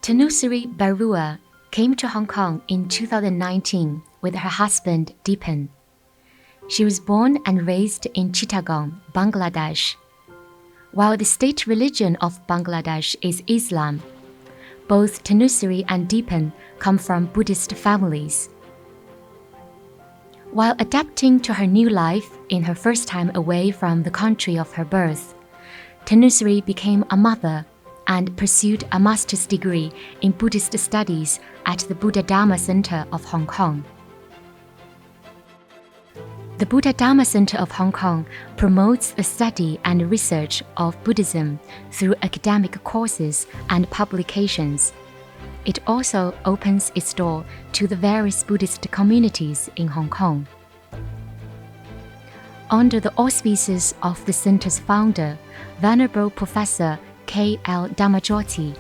Tanusree Barua came to Hong Kong in 2019 with her husband Dipen. She was born and raised in Chittagong, Bangladesh. While the state religion of Bangladesh is Islam, both Tanusree and Dipen come from Buddhist families. While adapting to her new life in her first time away from the country of her birth, Tanusree became a mother and pursued a master's degree in Buddhist Studies at the Buddha-Dharma Center of Hong Kong. The Buddha-Dharma Center of Hong Kong promotes the study and research of Buddhism through academic courses and publications. It also opens its door to the various Buddhist communities in Hong Kong. Under the auspices of the center's founder, Venerable Professor K.L. Dhammajoti,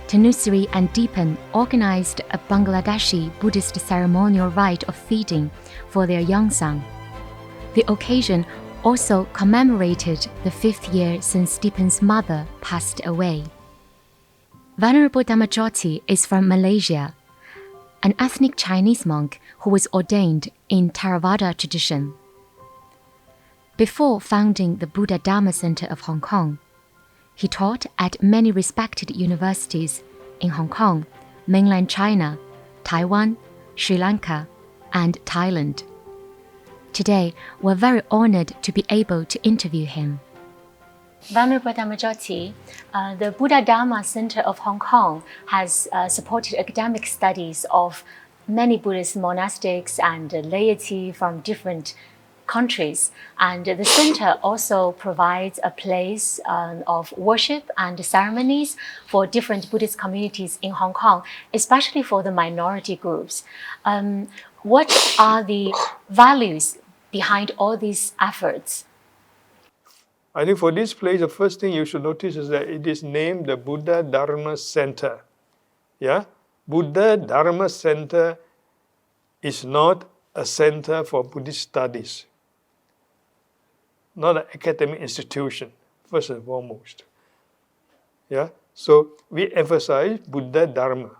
Tanusree and Dipen organized a Bangladeshi Buddhist ceremonial rite of feeding for their young son. The occasion also commemorated the 5th year since Dipen's mother passed away. Venerable Dhammajoti is from Malaysia, an ethnic Chinese monk who was ordained in Theravada tradition. Before founding the Buddha-Dharma Center of Hong Kong, he taught at many respected universities in Hong Kong, mainland China, Taiwan, Sri Lanka, and Thailand. Today, we're very honored to be able to interview him. Venerable Dhammajoti, the Buddha-Dharma Center of Hong Kong has supported academic studies of many Buddhist monastics and laity from different countries. And the center also provides a place of worship and ceremonies for different Buddhist communities in Hong Kong, especially for the minority groups. What are the values behind all these efforts? I think for this place, the first thing you should notice is that it is named the Buddha-Dharma Center. Yeah? Buddha-Dharma Center is not a center for Buddhist studies, not an academic institution, first and foremost. Yeah? So we emphasize Buddha-Dharma.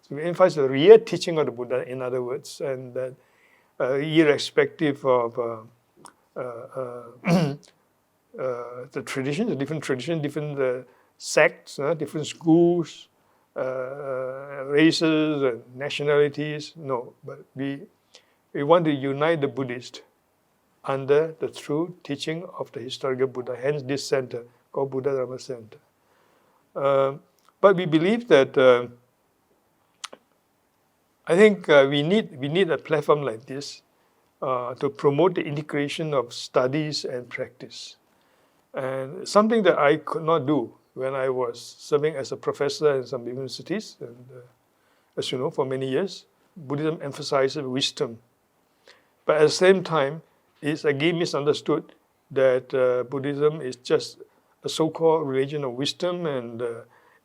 So we emphasize the real teaching of the Buddha, in other words, and that irrespective of the traditions, the different traditions, different sects, different schools, races and nationalities. No, but we want to unite the Buddhists under the true teaching of the historical Buddha, hence this center called Buddha-Dharma Center. But we believe that I think we need a platform like this to promote the integration of studies and practice. And something that I could not do when I was serving as a professor in some universities, and as you know, for many years, Buddhism emphasizes wisdom. But at the same time, it's again misunderstood that Buddhism is just a so-called religion of wisdom and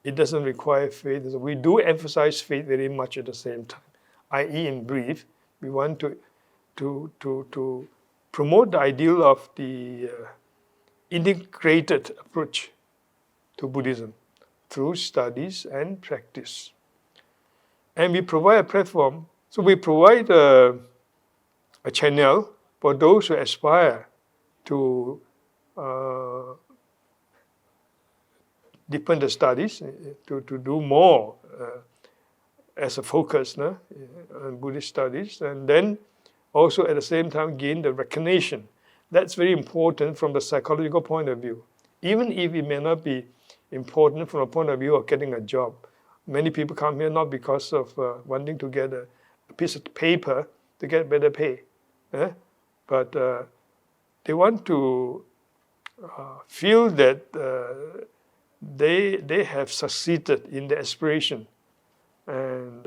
it doesn't require faith. So we do emphasize faith very much at the same time, i.e. in brief, we want to promote the ideal of the integrated approach to Buddhism through studies and practice. And we provide a platform, so we provide a channel for those who aspire to deepen the studies, to do more as a focus on Buddhist studies, and then also at the same time gain the recognition. That's very important from the psychological point of view. Even if it may not be important from the point of view of getting a job. Many people come here not because of wanting to get a piece of paper to get better pay, but they want to feel that they have succeeded in their aspiration, and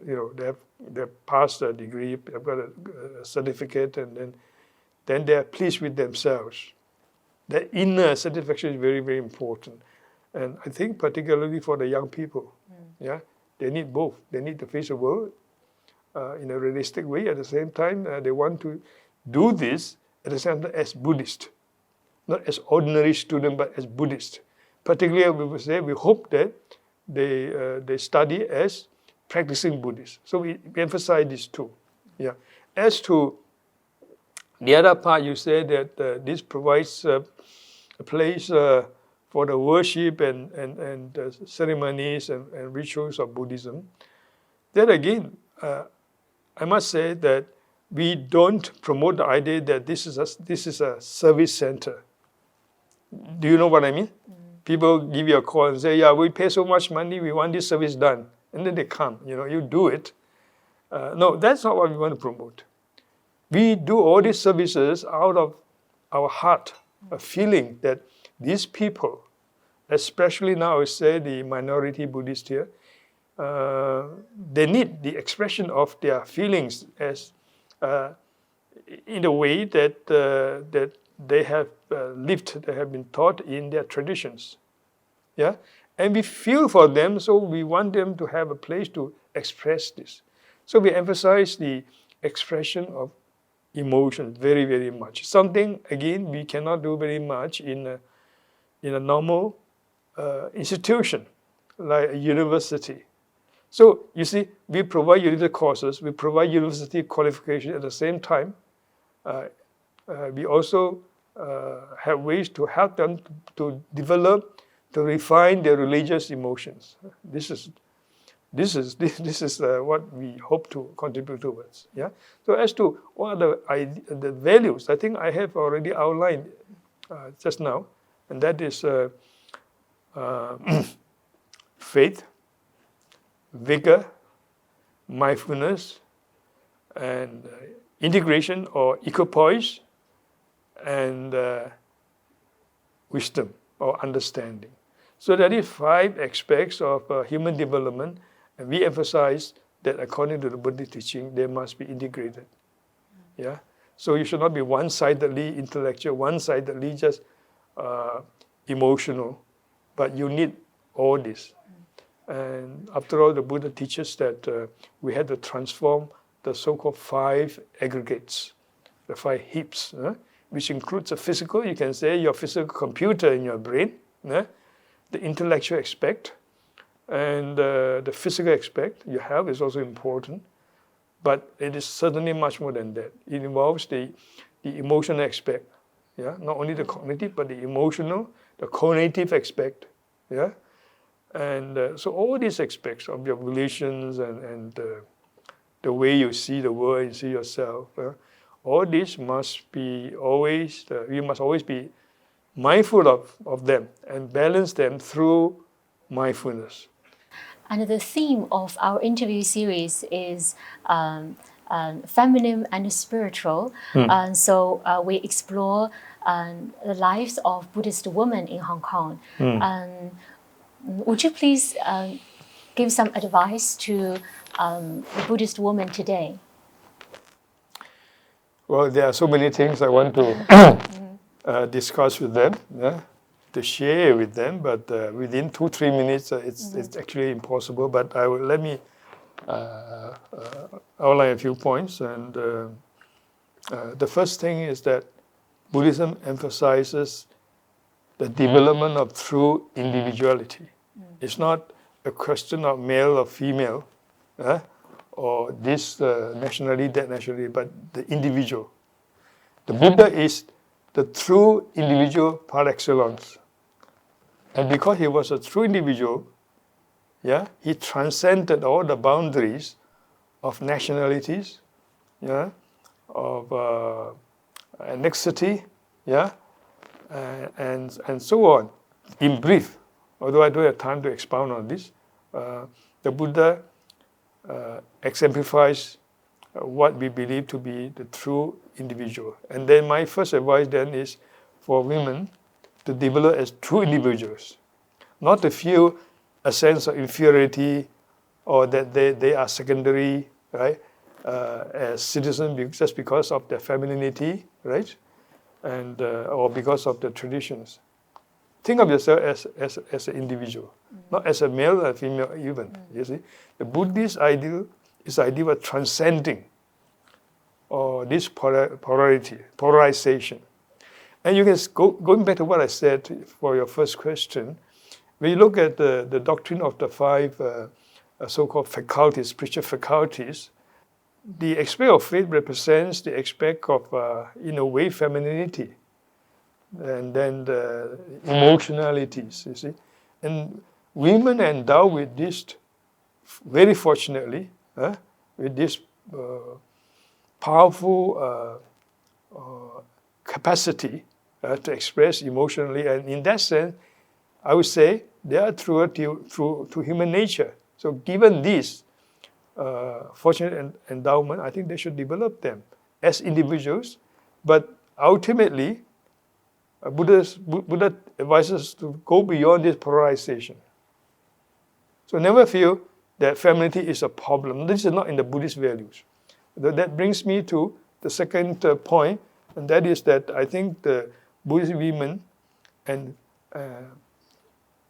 they've passed a degree, they've got a certificate, and then they are pleased with themselves. The inner satisfaction is very, very important. And I think particularly for the young people, they need both. They need to face the world in a realistic way. At the same time, they want to do this at the same time as Buddhist, not as ordinary student, but as Buddhist. Particularly, we would say, we hope that they study as practicing Buddhists. So we emphasize this too. Yeah. As to the other part, you say that this provides a place for the worship and ceremonies and rituals of Buddhism. Then again, I must say that we don't promote the idea that this is a service center. Do you know what I mean? People give you a call and say, yeah, we pay so much money, we want this service done. And then they come, you do it. No, that's not what we want to promote. We do all these services out of our heart, a feeling that these people, especially now I say the minority Buddhists here, they need the expression of their feelings as in a way that that they have lived, they have been taught in their traditions. Yeah? And we feel for them, so we want them to have a place to express this. So we emphasize the expression of emotion very, very much. Something, again, we cannot do very much in a normal institution, like a university. So, you see, we provide university courses, we provide university qualification at the same time. We also have ways to help them to develop, to refine their religious emotions. This is what we hope to contribute towards. Yeah. So as to what are the values, I think I have already outlined just now, and that is faith, vigor, mindfulness, and integration or equipoise, and wisdom or understanding. So there are 5 aspects of human development, and we emphasize that according to the Buddhist teaching, they must be integrated. Yeah. So you should not be one-sidedly intellectual, one-sidedly just emotional, but you need all this. And after all, the Buddha teaches that we had to transform the so-called 5 aggregates, the 5 heaps, which includes the physical, you can say your physical computer in your brain, the intellectual aspect, and the physical aspect you have is also important, but it is certainly much more than that. It involves the emotional aspect, yeah, not only the cognitive, but the emotional, the cognitive aspect, yeah, and so all these aspects of your relations and the way you see the world and see yourself, all this must be always, you must always be mindful of them and balance them through mindfulness. And the theme of our interview series is feminine and spiritual. So we explore the lives of Buddhist women in Hong Kong. Would you please give some advice to the Buddhist woman today? Well, there are so many things I want to discuss with them, to share with them, but within 2-3 minutes, it's actually impossible. But let me outline a few points. And the first thing is that Buddhism emphasizes the development of true individuality. It's not a question of male or female, or this nationality, that nationality, but the individual. The Buddha is the true individual par excellence. And because he was a true individual, he transcended all the boundaries of nationalities, of ethnicity, and so on. In brief, although I don't have time to expound on this, the Buddha exemplifies what we believe to be the true individual. And then my first advice then is for women to develop as true individuals, not to feel a sense of inferiority or that they are secondary, right, as citizens just because of their femininity, right, and or because of the traditions. Think of yourself as an individual, not as a male or female even. You see, the Buddhist ideal is the idea of transcending or this polarization. And you can going back to what I said for your first question, when you look at the doctrine of the five so-called faculties, spiritual faculties, the aspect of faith represents the aspect of, in a way, femininity, and then the emotionalities, you see. And women endowed with this, very fortunately, with this powerful capacity to express emotionally, and in that sense, I would say they are true to human nature. So given this fortunate endowment, I think they should develop them as individuals, but ultimately, Buddha advises to go beyond this polarization. So never feel that femininity is a problem. This is not in the Buddhist values. That brings me to the second point, and that is that I think the Buddhist women and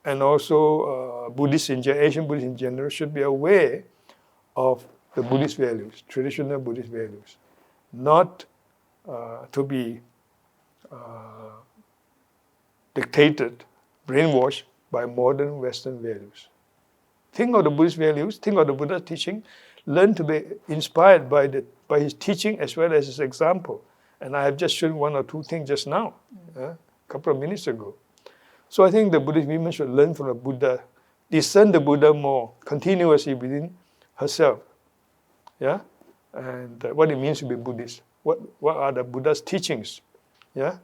also Buddhists Asian Buddhists in general should be aware of the Buddhist values, traditional Buddhist values, not to be dictated, brainwashed by modern Western values. Think of the Buddhist values, think of the Buddha's teaching, learn to be inspired by his teaching as well as his example. And I have just shown one or two things just now, a couple of minutes ago. So I think the Buddhist women should learn from the Buddha, discern the Buddha more continuously within herself. Yeah? And what it means to be Buddhist. What are the Buddha's teachings? Yeah?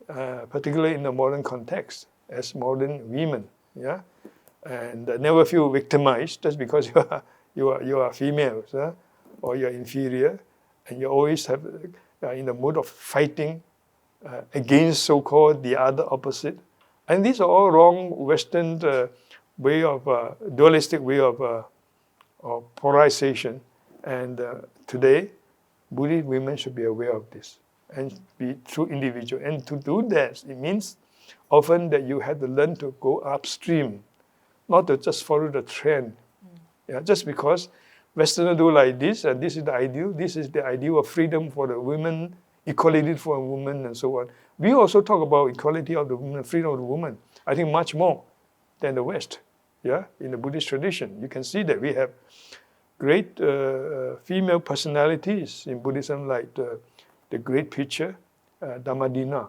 Particularly in the modern context, as modern women. Yeah? And never feel victimized just because you are females, or you are inferior, and you always have in the mode of fighting against so-called the other opposite. And these are all wrong Western way of dualistic way of polarization. And today, Buddhist women should be aware of this and be true individual. And to do that, it means often that you have to learn to go upstream, not to just follow the trend. Yeah, just because Westerners do like this, and this is the ideal of freedom for the women, equality for women, and so on. We also talk about equality of the woman, freedom of the woman, I think much more than the West. Yeah, in the Buddhist tradition. You can see that we have great female personalities in Buddhism, like the great preacher, Dhammadina.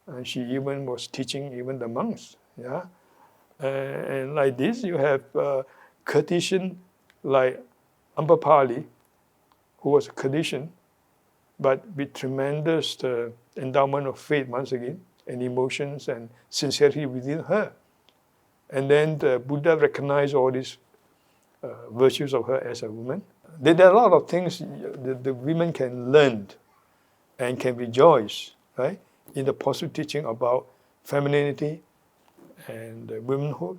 And she even was teaching even the monks. Yeah? And like this, you have Cartesian like Ambapali, who was a Cartesian, but with tremendous endowment of faith, once again, and emotions and sincerity within her. And then the Buddha recognized all these virtues of her as a woman. There are a lot of things the women can learn and can rejoice, right, in the positive teaching about femininity and womanhood,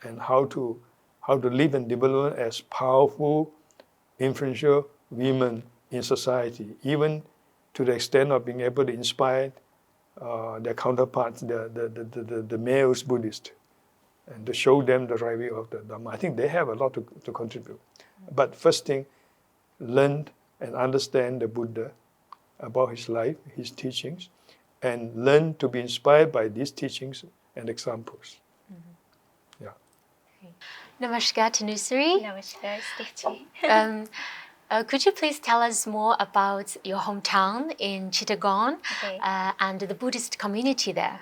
and how to live and develop as powerful, influential women in society, even to the extent of being able to inspire their counterparts, the males Buddhists, and to show them the right way of the Dharma. I think they have a lot to contribute. But first thing, learn and understand the Buddha, about his life, his teachings, and learn to be inspired by these teachings and examples. Yeah. Namaskar, Tanusree. Namaskar, Stacey. Could you please tell us more about your hometown in Chittagong and the Buddhist community there?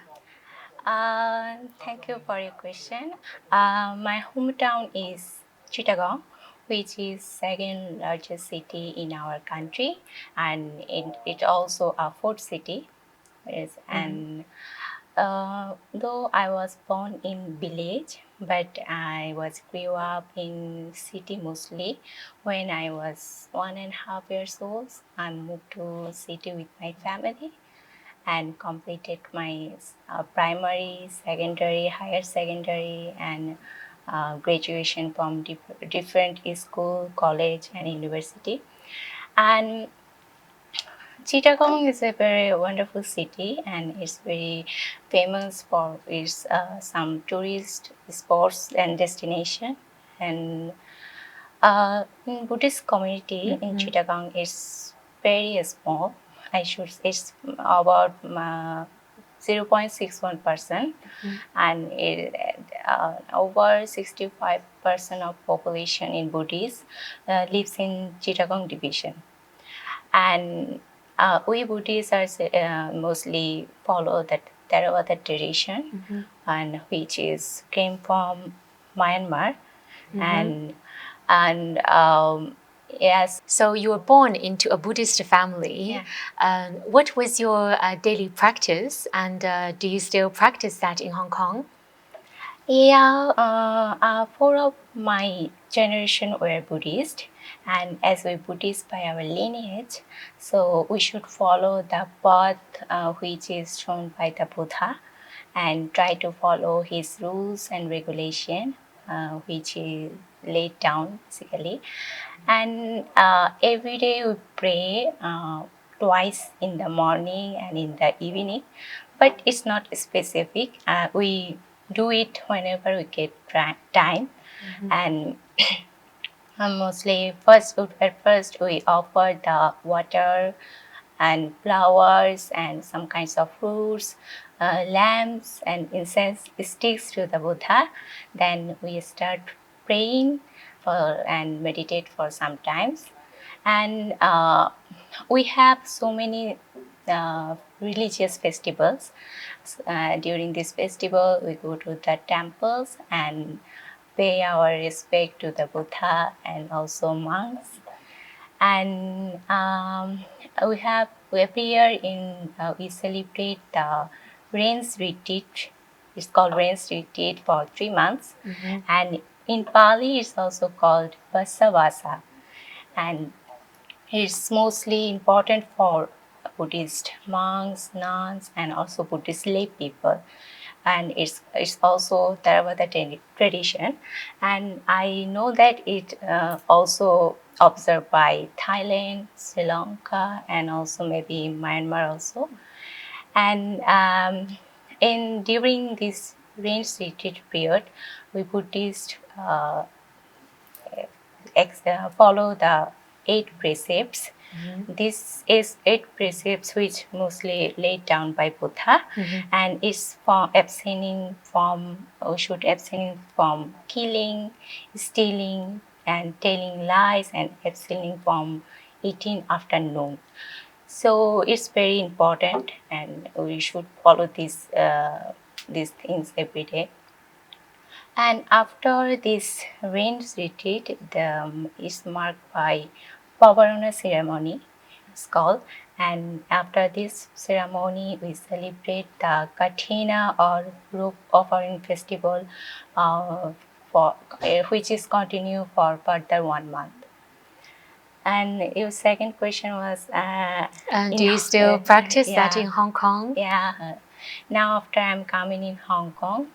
Thank you for your question. My hometown is Chittagong, which is second largest city in our country, and it also a fourth city. Yes, and though I was born in village, but I grew up in city mostly. When I was 1.5 years old, I moved to city with my family and completed my primary, secondary, higher secondary, and graduation from different school, college, and university. And Chittagong is a very wonderful city, and it's very famous for its some tourist spots and destination. And in Buddhist community in Chittagong is very small. It's about 0.61%, and over 65% of population in Buddhist lives in Chittagong division. And we Buddhists are mostly follow that Theravada tradition, and which is came from Myanmar, and yes. So you were born into a Buddhist family. Yeah. What was your daily practice, and do you still practice that in Hong Kong? Yeah, four of my generation were Buddhist, and as we Buddhist by our lineage, so we should follow the path which is shown by the Buddha, and try to follow his rules and regulation, which is laid down basically. And every day we pray twice in the morning and in the evening, but it's not specific. We do it whenever we get time, and mostly at first we offer the water and flowers and some kinds of fruits, lamps and incense sticks to the Buddha. Then we start praying and meditate for some times. And we have so many religious festivals. During this festival, we go to the temples and pay our respect to the Buddha and also monks. And every year we celebrate the rains retreat. It's called rains retreat for 3 months, and in Pali it's also called Basavasa, and it's mostly important for Buddhist monks, nuns, and also Buddhist lay people. And it's also Theravada tradition. And I know that it also observed by Thailand, Sri Lanka, and also maybe Myanmar also. And during this rains retreat period, we Buddhists follow the 8 precepts. This is 8 precepts which mostly laid down by Buddha, and is for abstaining from, or should abstain from killing, stealing, and telling lies, and abstaining from eating after noon. So it's very important, and we should follow these things every day. And after this rains retreat, is marked by Pavarana ceremony, it's called. And after this ceremony, we celebrate the Kathina or rope offering festival, which is continue for further 1 month. And your second question was, do you still practice that yeah. in Hong Kong? Yeah. Now after I'm coming in Hong Kong,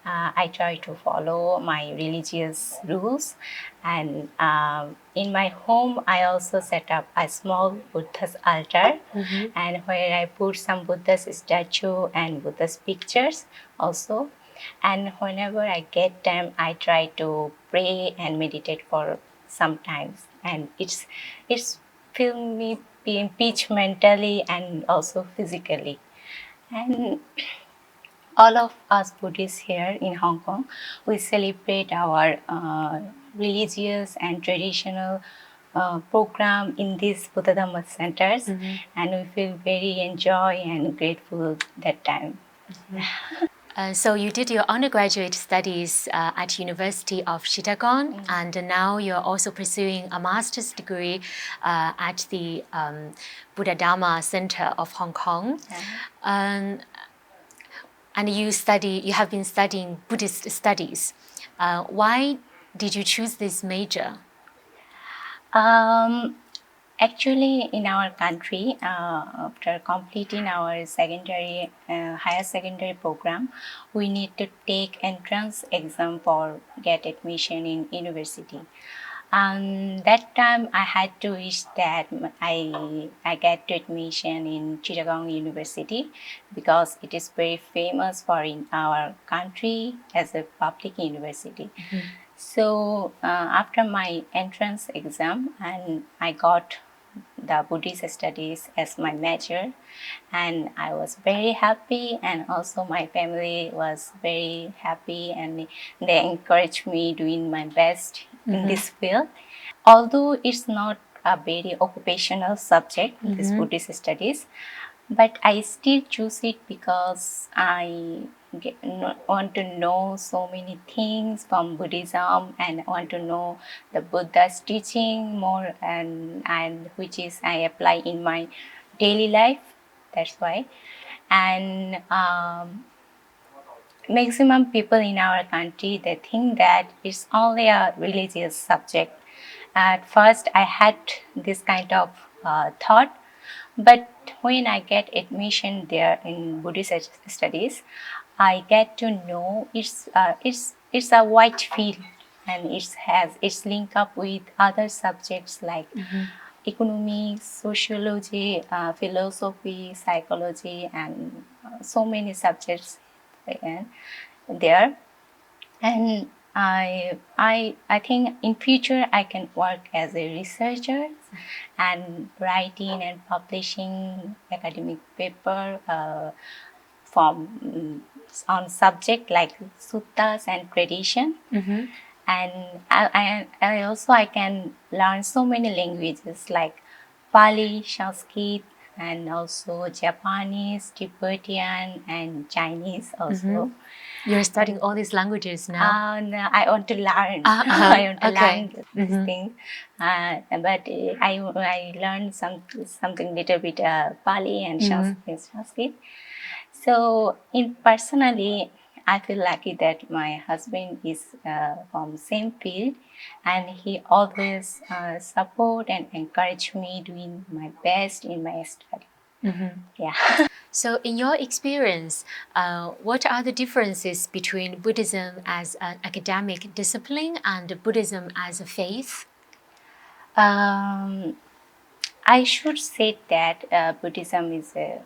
I try to follow my religious rules, and in my home I also set up a small Buddha's altar, and where I put some Buddha's statue and Buddha's pictures also. And whenever I get time, I try to pray and meditate for some times, and it's feel me being peace mentally and also physically. And all of us Buddhists here in Hong Kong, we celebrate our religious and traditional program in these Buddha-Dharma centers, and we feel very enjoy and grateful that time. So you did your undergraduate studies at University of Chittagong, and now you're also pursuing a master's degree at the Buddha-Dharma Center of Hong Kong. And you have been studying Buddhist Studies. Why did you choose this major? Actually, in our country, after completing our higher secondary program, we need to take entrance exam for get admission in university. And that time I had to wish that I get admission in Chittagong University, because it is very famous for in our country as a public university. So after my entrance exam, and I got the Buddhist Studies as my major, and I was very happy, and also my family was very happy, and they encouraged me doing my best in this field. Although it's not a very occupational subject, this Buddhist Studies, but I still choose it because I want to know so many things from Buddhism, and I want to know the Buddha's teaching more, and which is I apply in my daily life. That's why. And maximum people in our country, they think that it's only a religious subject. At first, I had this kind of thought, but when I get admission there in Buddhist Studies, I get to know it's a wide field, and it's linked up with other subjects like economics, sociology, philosophy, psychology, and so many subjects there. And I think in future I can work as a researcher and writing and publishing academic paper from on subject like suttas and tradition. And I also I can learn so many languages like Pali, Sanskrit, and also Japanese, Tibetan, and Chinese also. You're studying all these languages now? No, I want to learn. I want to Okay. learn these things. But I learned something little bit Pali and Sanskrit. So personally, I feel lucky that my husband is from same field, and he always support and encourage me doing my best in my study. Yeah. So, in your experience, what are the differences between Buddhism as an academic discipline and Buddhism as a faith? I should say that Buddhism is a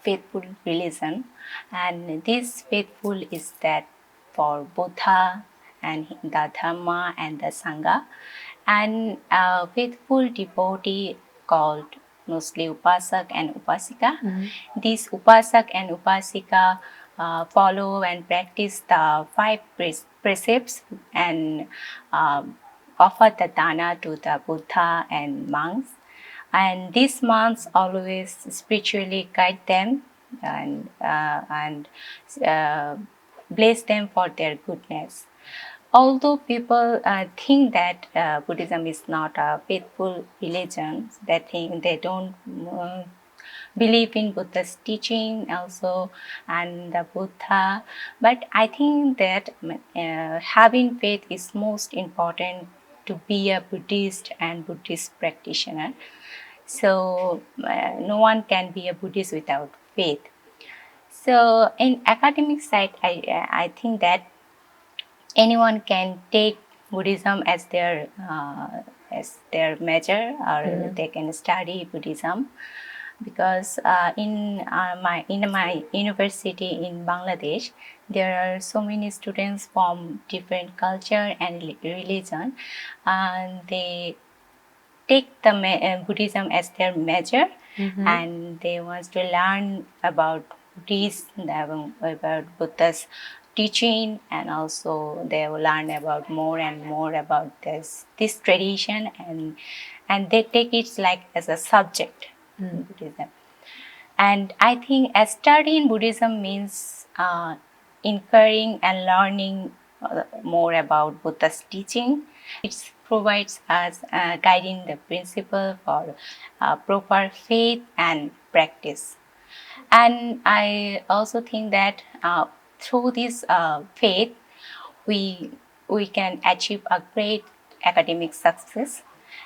faithful religion, and this faithful is that for Buddha and the Dharma and the Sangha, and a faithful devotee called mostly Upasak and Upasika. These Upasak and Upasika follow and practice the five precepts and offer the dana to the Buddha and monks. And these monks always spiritually guide them and bless them for their goodness. Although people think that Buddhism is not a faithful religion, they don't believe in Buddha's teaching also and the Buddha, but I think that having faith is most important to be a Buddhist and Buddhist practitioner. So no one can be a Buddhist without faith. So in academic side, I think that anyone can take Buddhism as their major, or they can study Buddhism, because in my university in Bangladesh, there are so many students from different culture and religion, and they take the Buddhism as their major, and they want to learn about about Buddha's teaching, and also they will learn about more and more about this tradition, and they take it like as a subject in Buddhism. And I think a study in Buddhism means incurring and learning more about Buddha's teaching. It provides us guiding the principle for proper faith and practice. And I also think that through this faith, we can achieve a great academic success.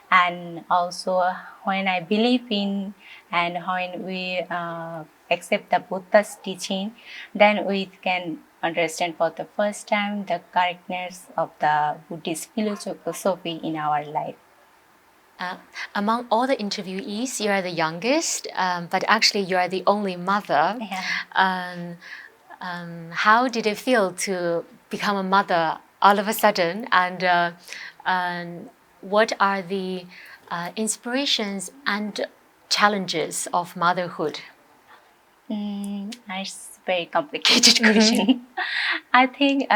And also, when I believe in and when we accept the Buddha's teaching, then we can understand for the first time the correctness of the Buddhist philosophy in our life. Among all the interviewees, you are the youngest, but actually you are the only mother. Yeah. How did it feel to become a mother all of a sudden? And what are the inspirations and challenges of motherhood? It's a very complicated question. I think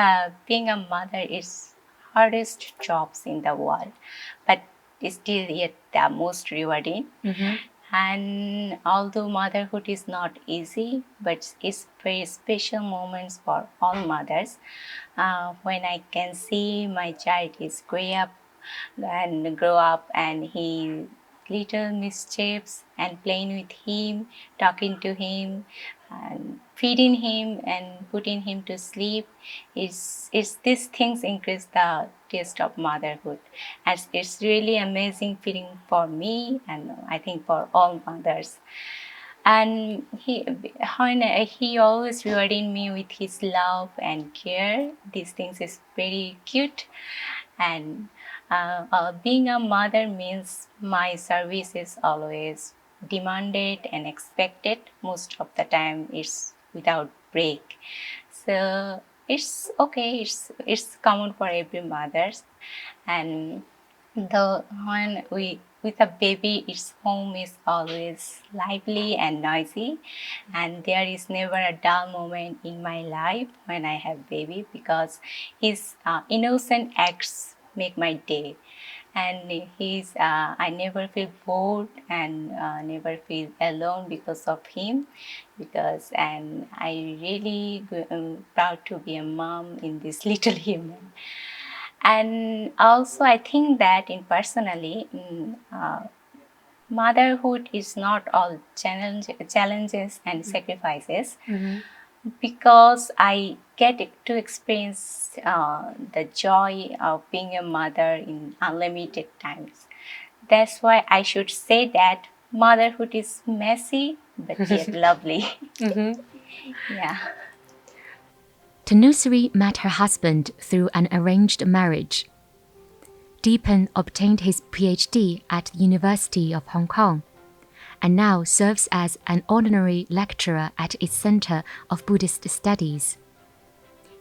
being a mother is hardest jobs in the world, but it's still yet the most rewarding. And although motherhood is not easy, but it's very special moments for all mothers. When I can see my child is grow up and he little mischiefs and playing with him, talking to him, and feeding him and putting him to sleep, is these things increase the taste of motherhood. And it's really amazing feeling for me and I think for all mothers. And he always rewarding me with his love and care. These things is very cute. And being a mother means my service is always demanded and expected. Most of the time it's without break. So it's okay. It's common for every mothers. And when we with a baby, its home is always lively and noisy, and there is never a dull moment in my life when I have baby, because his innocent acts make my day. And I never feel bored and never feel alone because of him, and I really proud to be a mom in this little human. And also, I think that in personally, motherhood is not all challenges and sacrifices, because I get to experience the joy of being a mother in unlimited times. That's why I should say that motherhood is messy but yet lovely. Yeah. Tanusree met her husband through an arranged marriage. Dipen obtained his PhD at the University of Hong Kong and now serves as an honorary lecturer at its Center of Buddhist Studies.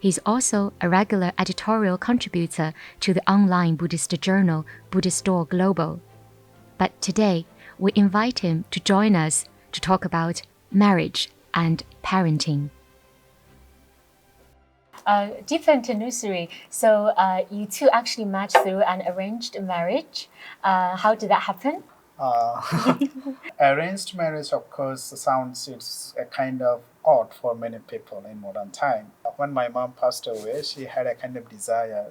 He's also a regular editorial contributor to the online Buddhist journal Buddhistdoor Global. But today, we invite him to join us to talk about marriage and parenting. Dipen and Tanusree, so you two actually met through an arranged marriage. How did that happen? Arranged marriage, of course, it's a kind of odd for many people in modern time. When my mom passed away, she had a kind of desire,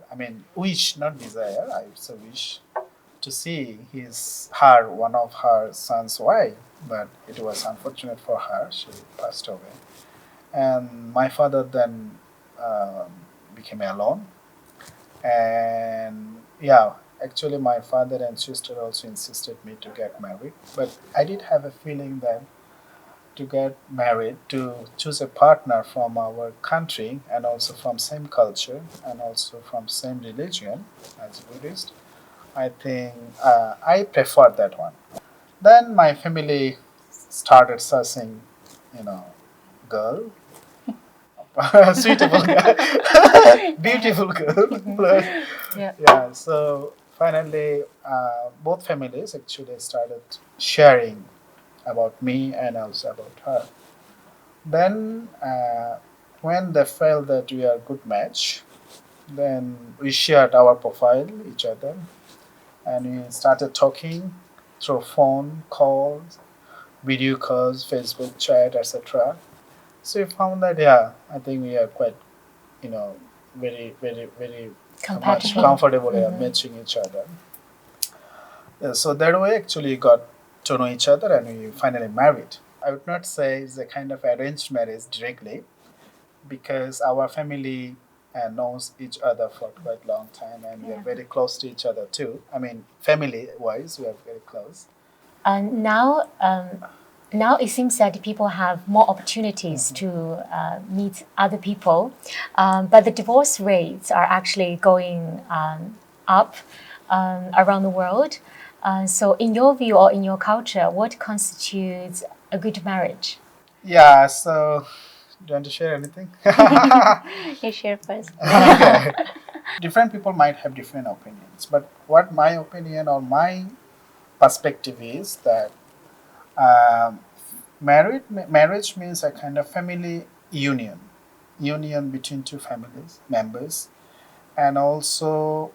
wish, not desire, I would say wish, to see one of her son's wife, but it was unfortunate for her, she passed away. And my father then became alone. And actually my father and sister also insisted me to get married. But I did have a feeling that to get married, to choose a partner from our country and also from same culture and also from same religion as Buddhist, I think I preferred that one. Then my family started searching, girl, suitable girl, beautiful girl. So finally, both families actually started sharing about me and also about her. Then, when they felt that we are a good match, then we shared our profile, each other, and we started talking through phone calls, video calls, Facebook chat, etc. So we found that, I think we are quite, very, very, very much comfortable matching each other. So that way, actually, got to know each other and we finally married. I would not say it's a kind of arranged marriage directly, because our family knows each other for quite a long time and we are very close to each other too. Family-wise, we are very close. Now it seems that people have more opportunities to meet other people, but the divorce rates are actually going up around the world. So in your view or in your culture, what constitutes a good marriage? Yeah, so do you want to share anything? You share first. Different people might have different opinions, but what my opinion or my perspective is that um, marriage means a kind of family union between two families members, and also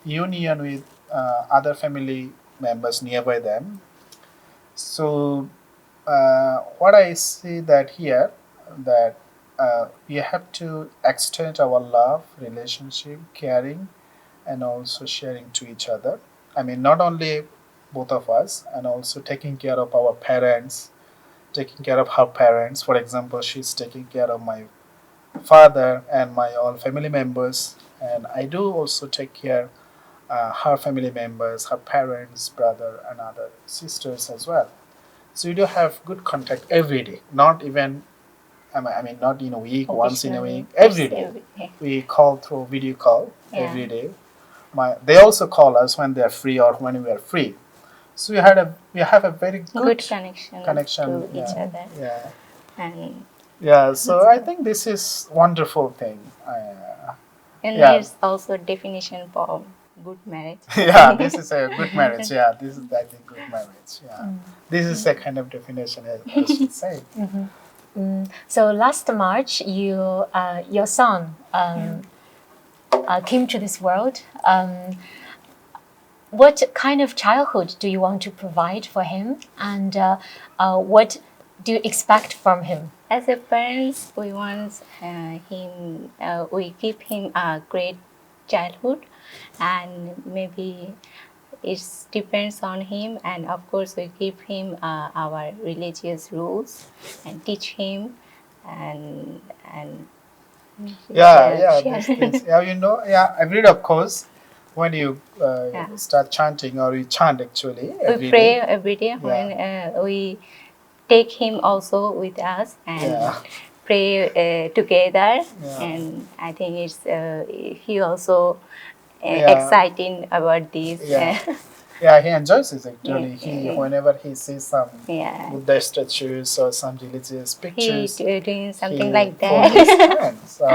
union with other family members nearby them. So what I see that here, that we have to extend our love, relationship, caring, and also sharing to each other. I mean, not only both of us, and also taking care of our parents, taking care of her parents. For example, she's taking care of my father and my all family members, and I do also take care her family members, her parents, brother, and other sisters as well. So we do have good contact every day, not even, I mean, not in a week, once in a week, every day. We call through video call every day. They also call us when they are free or when we are free. So we have a very good connection to each other. Yeah. And So I think this is wonderful thing. and there's also definition for good marriage. Yeah, this is a good marriage. Yeah, this is, I think, good marriage. Yeah, this is a kind of definition, I should say. So last March, your son came to this world. What kind of childhood do you want to provide for him, and what do you expect from him? As a parents, we want him. We give him a great childhood, and maybe it depends on him. And of course, we give him our religious rules and teach him, and These things. I've read, of course, when you start chanting, or you chant actually we pray every day. When we take him also with us and pray together, and I think it's he also exciting about this. He enjoys it actually. Whenever he sees some Buddha statues or some religious pictures, he doing something like that. So,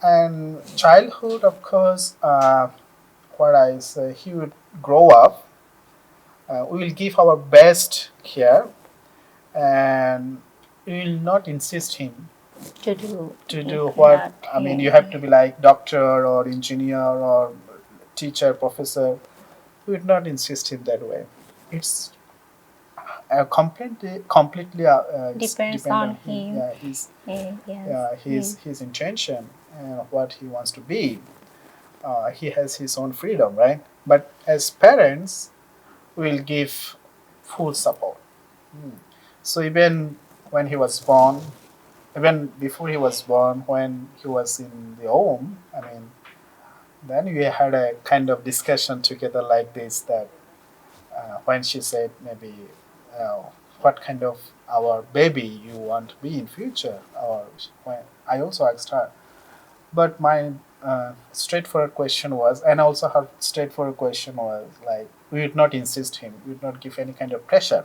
and childhood, of course, what I say, he would grow up. We will give our best here, and we will not insist him to do what. I mean, you have to be like doctor or engineer or teacher, professor. We would not insist him that way. It's completely depends on him. His intention and what he wants to be. He has his own freedom, right? But as parents, we'll give full support. So even when he was born, even before he was born, when he was in the home, I mean, then we had a kind of discussion together like this, that when she said maybe what kind of our baby you want to be in future, or when I also asked her. But my straightforward question was, and also her straightforward question was like, we would not insist him, we would not give any kind of pressure.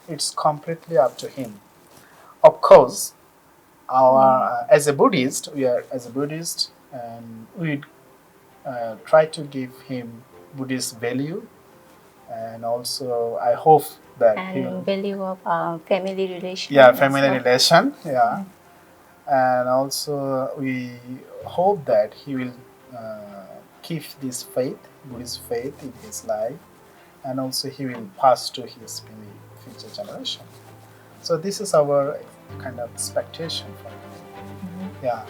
It's completely up to him. Of course, our as a Buddhist, and we try to give him Buddhist value, and also I hope that value of family relation. Family relation. And also we hope that he will keep this faith, Buddhist faith, in his life, and also he will pass to his future generation. So this is our kind of expectation for him.